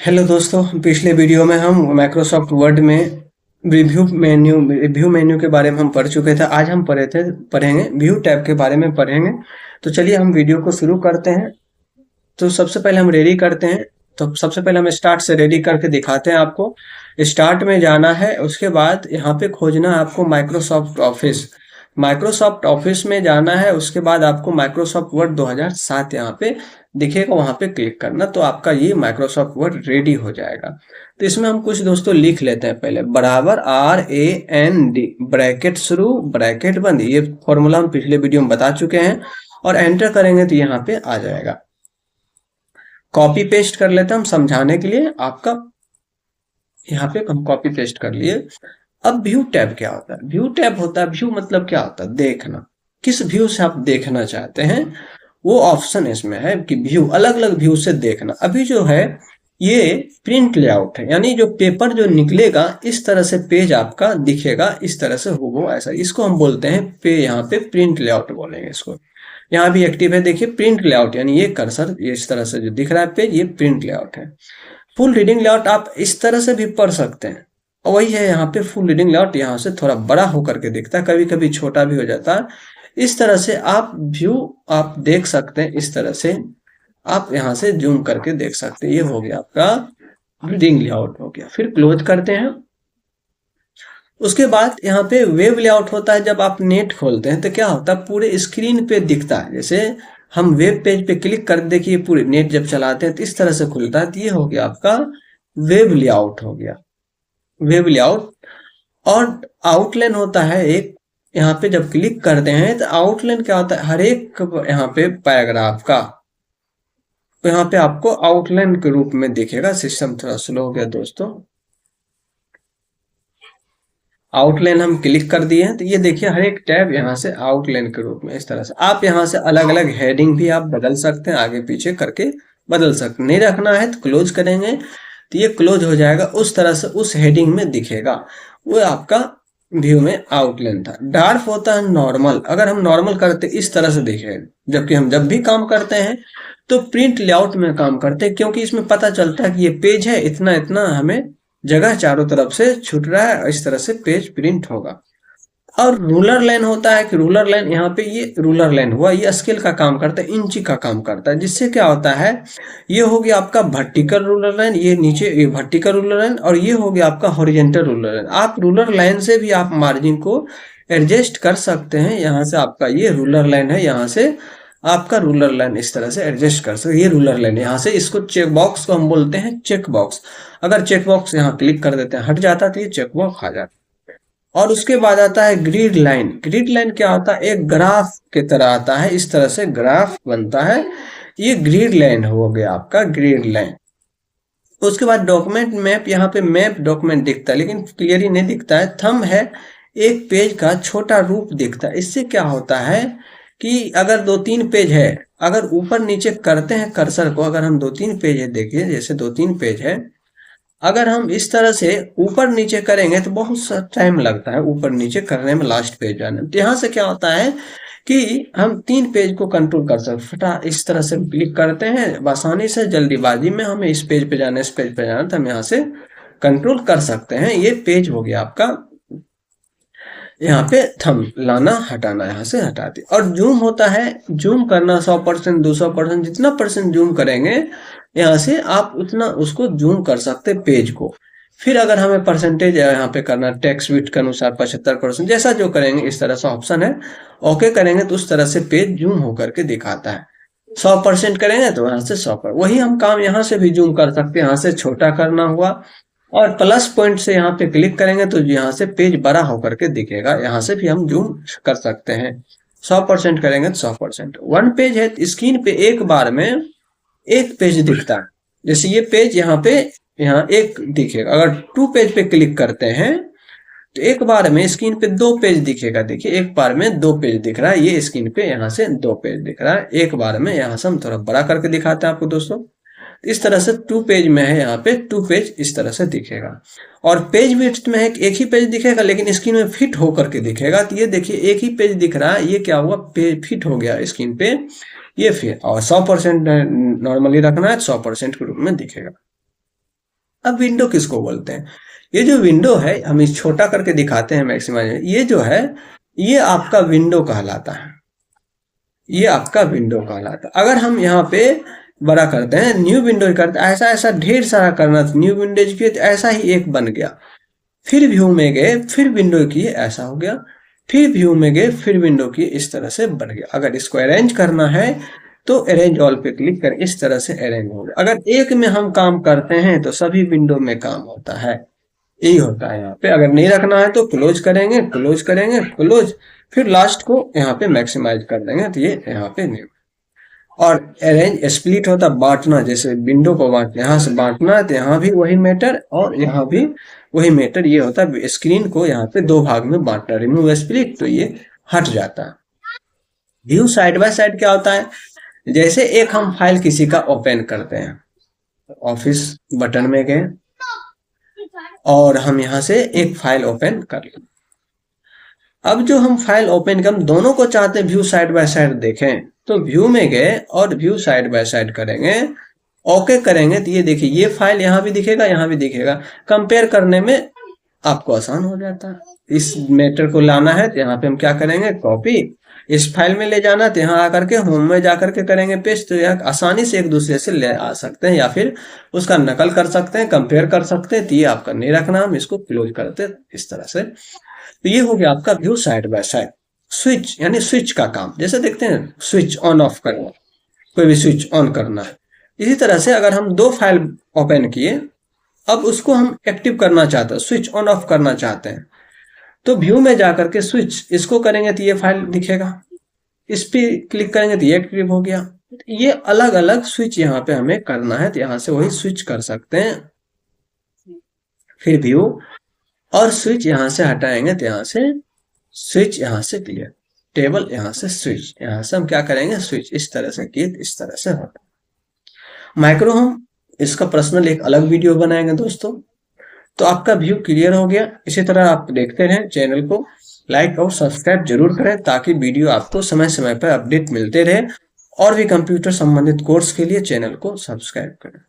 Hello दोस्तों, पिछले video में हम माइक्रोसॉफ्ट वर्ड में रिव्यू मेन्यू के बारे में हम पढ़ चुके थे। आज हम पढ़ेंगे व्यू टैब के बारे में पढ़ेंगे। तो चलिए हम वीडियो को शुरू करते हैं। तो सबसे पहले हम रेडी करते हैं। तो सबसे पहले हम स्टार्ट से रेडी करके दिखाते हैं आपको। स्टार्ट में जाना है, उसके बाद यहाँ पे खोजना है आपको माइक्रोसॉफ्ट ऑफिस। माइक्रोसॉफ्ट ऑफिस में जाना है, उसके बाद आपको माइक्रोसॉफ्ट वर्ड 2007 यहाँ पे दिखेगा, वहां पे क्लिक करना। तो आपका ये माइक्रोसॉफ्ट वर्ड रेडी हो जाएगा। तो इसमें हम कुछ दोस्तों लिख लेते हैं। पहले बराबर RAND, ब्रैकेट शुरू ब्रैकेट बंद। ये फॉर्मूला हम पिछले वीडियो में बता चुके हैं। और एंटर करेंगे तो यहाँ पे आ जाएगा। कॉपी पेस्ट कर लेते हैं हम समझाने के लिए आपका। यहाँ पे हम कॉपी पेस्ट कर लिए। अब व्यू टैब क्या होता है? व्यू टैब होता है, व्यू मतलब क्या होता है? देखना। किस व्यू से आप देखना चाहते हैं वो ऑप्शन इसमें है कि व्यू, अलग अलग व्यू से देखना। अभी जो है ये प्रिंट लेआउट है, यानी जो पेपर जो निकलेगा इस तरह से पेज आपका दिखेगा, इस तरह से हो ऐसा। इसको हम बोलते हैं यहाँ पे प्रिंट लेआउट बोलेंगे इसको। यहाँ भी एक्टिव है, देखिए प्रिंट लेआउट, यानी ये कर्सर इस तरह से जो दिख रहा है पेज, ये प्रिंट लेआउट है। फुल रीडिंग लेआउट आप इस तरह से भी पढ़ सकते हैं, और वही है यहाँ पे फुल रीडिंग लेआउट। यहाँ से थोड़ा बड़ा होकर के दिखता है, कभी कभी छोटा भी हो जाता है। इस तरह से आप व्यू आप देख सकते हैं। इस तरह से आप यहाँ से जूम करके देख सकते हैं। ये हो गया आपका रीडिंग लेआउट हो गया। फिर क्लोज करते हैं। उसके बाद यहाँ पे वेब लेआउट होता है। जब आप नेट खोलते हैं तो क्या होता है, पूरे स्क्रीन पे दिखता है। जैसे हम वेब पेज पे क्लिक कर देखिए, पूरे नेट जब चलाते हैं तो इस तरह से खुलता है। तो ये हो गया आपका वेब लेआउट हो गया, वेब लेआउट। और आउटलाइन होता है एक, यहाँ पे जब क्लिक करते हैं तो आउटलाइन क्या होता है, हर एक यहाँ पे पैराग्राफ का, तो यहाँ पे आपको आउटलाइन के रूप में दिखेगा। सिस्टम थोड़ा स्लो हो गया दोस्तों। आउटलाइन हम क्लिक कर दिए हैं तो ये देखिए हर एक टैब यहाँ से आउटलाइन के रूप में। इस तरह से आप यहाँ से अलग अलग हेडिंग भी आप बदल सकते हैं, आगे पीछे करके बदल सकते हैं। नहीं रखना है तो क्लोज करेंगे तो ये क्लोज हो जाएगा। उस तरह से उस हेडिंग में दिखेगा। वो आपका व्यू में आउटलाइन था। डार्क होता है नॉर्मल। अगर हम नॉर्मल करते इस तरह से दिखेगा, जबकि हम जब भी काम करते हैं तो प्रिंट लेआउट में काम करते हैं, क्योंकि इसमें पता चलता है कि ये पेज है, इतना इतना हमें जगह चारों तरफ से छूट रहा है। इस तरह से पेज प्रिंट होगा। और रूलर लाइन होता है कि रूलर लाइन, यहाँ पे ये रूलर लाइन हुआ, ये स्केल का काम करता है, इंची का काम करता है। जिससे क्या होता है, ये हो गया आपका वर्टिकल रूलर लाइन, ये नीचे ये वर्टिकल रूलर लाइन, और ये हो गया आपका हॉरिजॉन्टल रूलर लाइन। आप रूलर लाइन से भी आप मार्जिन को एडजस्ट कर सकते हैं। यहाँ से आपका ये रूलर लाइन है, यहाँ से आपका रूलर लाइन इस तरह से एडजस्ट कर सकते। ये रूलर लाइन यहाँ से, इसको चेक बॉक्स को हम बोलते हैं चेक बॉक्स। अगर चेक बॉक्स यहाँ क्लिक कर देते हैं हट जाता है तो ये चेक बॉक्स आ जाता है। और उसके बाद आता है ग्रिड लाइन। ग्रिड लाइन क्या होता है, एक ग्राफ की तरह आता है, इस तरह से ग्राफ बनता है। ये ग्रिड लाइन हो गया आपका ग्रिड लाइन। उसके बाद डॉक्यूमेंट मैप, यहाँ पे मैप डॉक्यूमेंट दिखता है लेकिन क्लियरली नहीं दिखता है। थंब है, एक पेज का छोटा रूप दिखता है। इससे क्या होता है कि अगर 2-3 पेज है, अगर ऊपर नीचे करते हैं कर्सर को, अगर हम 2-3 पेज है, देखिए जैसे 2-3 पेज है, अगर हम इस तरह से ऊपर नीचे करेंगे तो बहुत सा टाइम लगता है ऊपर नीचे करने में, लास्ट पेज जाने में। तो यहाँ से क्या होता है कि हम 3 पेज को कंट्रोल कर सकते, फटा इस तरह से क्लिक करते हैं आसानी से, जल्दीबाजी में हमें इस पेज पे जाना, इस पेज पे जाना, तो हम यहाँ से कंट्रोल कर सकते हैं। ये पेज हो गया आपका। यहाँ पे थंब लाना हटाना, यहाँ से हटा दिए। और जूम होता है, जूम करना 100%, 200%, जितना परसेंट जूम करेंगे यहाँ से आप उतना उसको जूम कर सकते पेज को। फिर अगर हमें परसेंटेज यहाँ पे करना टेक्स्ट विड्थ के अनुसार 75%, जैसा जो करेंगे इस तरह से ऑप्शन है। ओके करेंगे तो उस तरह से पेज जूम होकर के दिखाता है। 100% करेंगे तो यहाँ से 100%। वही हम काम यहाँ से भी जूम कर सकते हैं, यहाँ से छोटा करना हुआ, और प्लस पॉइंट से यहाँ पे क्लिक करेंगे तो यहाँ से पेज बड़ा होकर के दिखेगा। यहाँ से भी हम जूम कर सकते हैं। 100% करेंगे तो 100%। 1 पेज है, स्क्रीन पे एक बार में एक पेज दिखता है। जैसे ये पेज यहाँ पे, यहाँ एक दिखेगा। अगर 2 पेज पे क्लिक करते हैं तो एक बार में स्क्रीन पे 2 पेज दिखेगा। देखिए एक बार में 2 पेज दिख रहा है, ये स्क्रीन पे यहाँ से 2 पेज दिख रहा है एक बार में। यहाँ से हम थोड़ा बड़ा करके दिखाते हैं आपको दोस्तों। इस तरह से 2 पेज में है, यहाँ पे 2 पेज इस तरह से दिखेगा। और पेज विड्थ में है एक ही पेज दिखेगा लेकिन स्क्रीन में फिट होकर के दिखेगा। तो ये देखिए एक ही पेज दिख रहा है, ये क्या हुआ, पेज फिट हो गया स्क्रीन पे, ये फिर। और 100% नॉर्मली रखना है, 100% के रूप में दिखेगा। अब विंडो किसको बोलते हैं? ये जो विंडो है, हम इस छोटा करके दिखाते हैं मैक्सिमाइज, ये जो है ये आपका विंडो कहलाता है, ये आपका विंडो कहलाता है। अगर हम यहाँ पे बड़ा करते हैं, न्यू विंडो करते हैं, ऐसा ऐसा ढेर सारा करना, न्यू विंडोज किए तो ऐसा ही एक बन गया, फिर व्यू में गए, फिर विंडो किए, ऐसा हो गया, फिर व्यू में गए, फिर विंडो किए, इस तरह से बन गया। अगर इसको अरेंज करना है तो अरेंज ऑल पे क्लिक कर इस तरह से अरेंज होगा। अगर एक में हम काम करते हैं तो सभी विंडो में काम होता है, यही होता है यहाँ पे। अगर नहीं रखना है तो क्लोज करेंगे, क्लोज करेंगे, क्लोज, फिर लास्ट को यहाँ पे मैक्सिमाइज कर देंगे तो ये यहाँ पे नहीं। और अरेंज स्प्लिट होता बांटना, जैसे विंडो को बांट, यहाँ से बांटना है तो यहाँ भी वही मैटर और यहाँ भी वही मैटर, ये होता है स्क्रीन को यहाँ पे दो भाग में बांटना, रिमूव स्प्लिट, तो ये हट जाता है। व्यू साइड बाय साइड क्या होता है? जैसे एक हम फाइल किसी का ओपन करते हैं, ऑफिस बटन में गए और हम यहाँ से एक फाइल ओपन कर लें। अब जो हम फाइल ओपन कर, हम दोनों को चाहते हैं व्यू साइड बाय साइड देखें, तो व्यू में गए और व्यू साइड बाय साइड करेंगे, ओके करेंगे तो ये देखिए ये फाइल यहाँ भी दिखेगा, यहाँ भी दिखेगा। कंपेयर करने में आपको आसान हो जाता है। इस मैटर को लाना है तो यहाँ पे हम क्या करेंगे, कॉपी, इस फाइल में ले जाना तो यहाँ आकर के होम में जाकर के करेंगे पेस्ट, तो यहाँ आसानी से एक दूसरे से ले आ सकते हैं या फिर उसका नकल कर सकते हैं, कंपेयर कर सकते हैं। तो ये आपका नहीं रखना, हम इसको क्लोज करते हैं इस तरह से। तो ये हो गया आपका view side by side. Switch यानी स्विच का काम, जैसे देखते हैं स्विच ऑन ऑफ करना, कोई भी स्विच ऑन करना है। इसी तरह से अगर हम दो फाइल ओपन किए, अब उसको हम एक्टिव करना चाहते हैं, स्विच ऑन ऑफ करना चाहते हैं, तो व्यू में जाकर के स्विच इसको करेंगे तो ये फाइल दिखेगा, इस पे क्लिक करेंगे तो ये एक्टिव हो गया। ये अलग अलग स्विच यहाँ पे हमें करना है तो यहाँ से वही स्विच कर सकते हैं। फिर व्यू और स्विच यहाँ से हटाएंगे तो यहाँ से स्विच, यहाँ से क्लियर, टेबल यहाँ से स्विच, यहाँ से हम क्या करेंगे स्विच, इस तरह से किए इस तरह से होता। माइक्रो होम इसका पर्सनल एक अलग वीडियो बनाएंगे दोस्तों। तो आपका व्यू क्लियर हो गया। इसी तरह आप देखते रहें, चैनल को लाइक और सब्सक्राइब जरूर करें ताकि वीडियो आपको समय समय पर अपडेट मिलते रहे। और भी कंप्यूटर संबंधित कोर्स के लिए चैनल को सब्सक्राइब करें।